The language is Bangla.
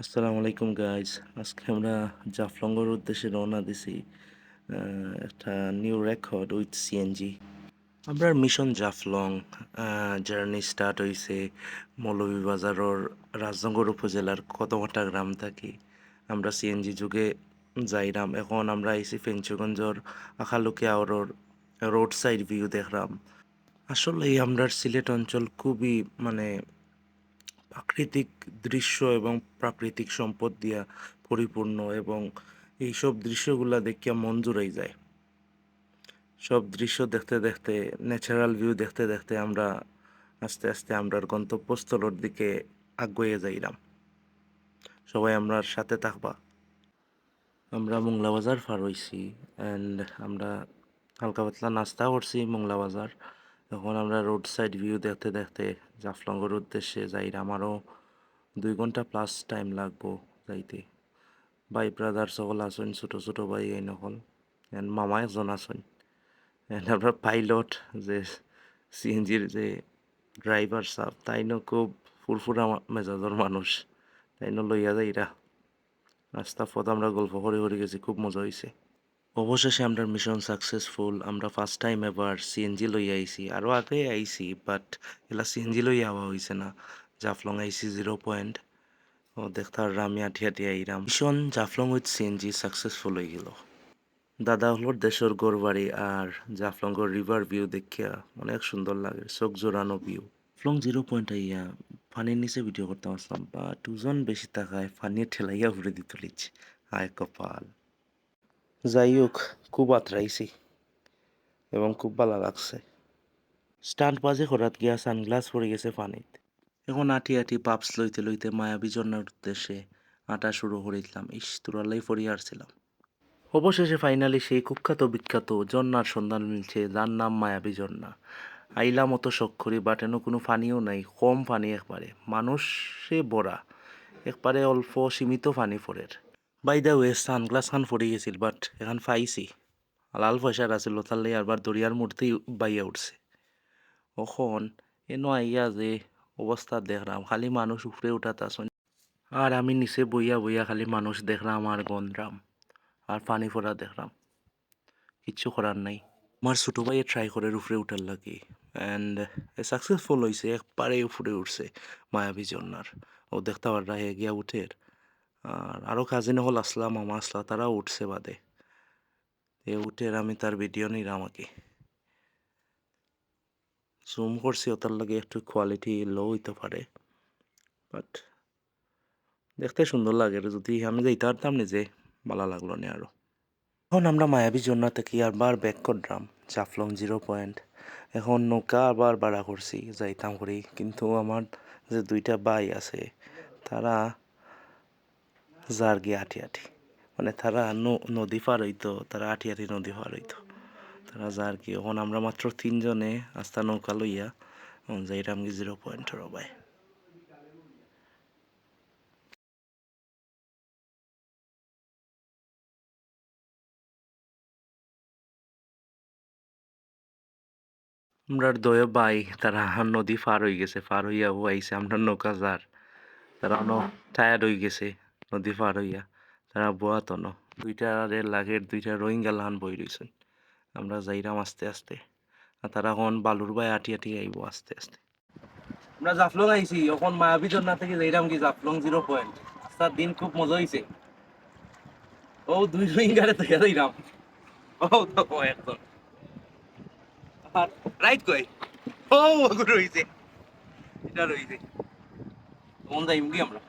আসসালামু আলাইকুম গাইজ। আজকে আমরা জাফলংয়ের উদ্দেশ্যে রওনা দিছি। একটা নিউ রেকর্ড উইথ সিএনজি। আমরা মিশন জাফলং জার্নি স্টার্ট হয়েছে মৌলভীবাজারের রাজনগর উপজেলার কদমটা গ্রাম থাকি। আমরা সিএনজি যুগে যাইরাম। এখন আমরা আইছি ফেঞ্চুগঞ্জর আখালুকে আওরর রোড সাইড ভিউ দেখলাম। আসলে আমরা সিলেট অঞ্চল খুবই মানে প্রাকৃতিক দৃশ্য এবং প্রাকৃতিক সম্পদ দিয়া পরিপূর্ণ, এবং এইসব দৃশ্যগুলা দেখিয়া মন জুড়াই যায়। সব দৃশ্য দেখতে দেখতে, ন্যাচারাল ভিউ দেখতে দেখতে আমরা আস্তে আস্তে আমরার গন্তব্যস্থলের দিকে আগুয়ে যাইলাম। সবাই আমরার সাথে থাকবা। আমরা মোংলা বাজার পার হইছি অ্যান্ড আমরা হালকা পাতলা নাস্তা করছি মোংলা বাজার। এখন আমরা রোড সাইড ভিউ দেখতে দেখতে জাফলংয়ের উদ্দেশ্যে যাইলাম। আরও 2 ঘন্টা প্লাস টাইম লাগবো যাইতে। ভাই ব্রাদার সকল আসুন, ছোটো ছোটো ভাই এই নকল এন্ড মামা একজন আসুন, এন্ড আপনার পাইলট যে সিএনজির যে ড্রাইভার সাহেব তাইনও খুব ফুরফুরা মেজাজের মানুষ। তাইনও লইয়া যাইরা রাস্তা পথ আমরা গল্প করে করে গেছি, খুব মজা হয়েছে। অবশেষে আমরা মিশন সাকসেসফুল। আমরা ফার্স্ট টাইম এবার সিএনজি লইয়া আইছি, আরও আগে আইছি বাট এলা সিএনজি লইয়া আওয়া হয়েছে না। জাফলং আইছি 0 পয়েন্ট। ও দেখতে আমি আঠি আঠি আইরাম। Mission Jaflong with CNG successful হয়ে গেল। দাদা হলোর দেশের গড়বাড়ি আর জাফলংয়ের রিভার ভিউ দেখিয়া অনেক সুন্দর লাগে, চোখ জোড়ানো ভিউ। জাফলং 0 পয়েন্ট আইয়া পানির নিচে ভিডিও করতে আসলাম, বা দুজন বেশি থাকায় পানির ঠেলাইয়া ঘুরে দিতে লিচ। হায় কপাল। যাই হোক, খুব আতরাইছি এবং খুব ভালো লাগছে। স্টান্ট বাজে করাত গিয়া সানগ্লাস পরে গেছে পানিত। এখন আটি আটি পাপস লইতে লইতে মায়াবী ঝর্ণার উদ্দেশ্যে আটা শুরু করে দিলাম। তোরালাই ফরিয়ে আসছিলাম। অবশেষে ফাইনালি সেই কুখ্যাত বিখ্যাত ঝর্ণার সন্ধান মিলছে, যার নাম মায়াবী ঝর্ণা। আইলাম অত শখ করি, বাট এনো কোনো পানিও নাই, কম পানি একবারে, মানুষে ভরা, একবারে অল্প সীমিত পানি ফোরের। বাই দা ওয়ে সানগ্লাস খান পড়ে গেছিল, বাট এখন পাইছি। লাল পয়সার আছিল তার লাই আবার দরিয়ার মূর্তেই বাইয়া উঠছে। ওখন এনো আইয়া যে অবস্থা দেখলাম, খালি মানুষ উপরে উঠাত আসন, আর আমি নিচে বইয়া বইয়া খালি মানুষ দেখলাম আর গন্দ্রাম আর পানি ফোরা দেখলাম। কিচ্ছু করার নাই। আমার ছোটো ভাইয়ে ট্রাই করে উপরে উঠার লাগে অ্যান্ড সাকসেসফুল হয়েছে, একবারে উপরে উঠছে মায়াবী ঝর্ণার। ও দেখতে পাররা হে গিয়া উঠের। আর আরও কাজিন হল আসলা, মামা আসলা, তারাও উঠছে বাদে। এ উঠের আমি তার ভিডিও নিলাম আমাকে জুম করছি, ওটার লাগে একটু কোয়ালিটি লো হইতে পারে, বাট দেখতে সুন্দর লাগে। যদি আমি যাইতে পারতাম নিজে, ভালো লাগলো না আরও। এখন আমরা মায়াবী ঝর্ণা থেকে আবার ব্যাক করলাম জাফলং 0 পয়েন্ট। এখন নৌকা আবার ভাড়া করছি যাইতাম করি, কিন্তু আমার যে দুইটা ভাই আছে তারা যার গিয়ে আটি আটি, মানে তারা নদী পার হইতো, তারা আটি আটি নদী পার হইতো, তারা যার কি। এখন আমরা মাত্র 3 জনে আস্তা নৌকা লইয়া যাইরাম কি 0 পয়েন্টের ভাই। আমরার দয় ভাই তারা নদী পার হয়ে গেছে, পার হইয়া ও আইছে আমরা নৌকা যার, তারা টায়ার্ড হয়ে গেছে নদী পার হইয়া, তারা বোয়াত দুইটা রেল লাগের দুইটা রোহিঙ্গা লাহান বই রয়েছেন। আমরা যাইরাম আস্তে আস্তে, আর তারা এখন বালুর বাই আটি আটি আইব আস্তে আস্তে। আমরা জাফলং আইছি, এখন মায়াবী ঝর্ণা থেকে যাইরাম কি জাফলং 0 পয়েন্ট। আস্তার দিন খুব মজা হয়েছে। ও দুই রোহিঙ্গারে থেকে যাইরাম। ও তো একজন রাইট কই। ও ওগুলো রইছে, এটা রইছে। কোন যাইম কি আমরা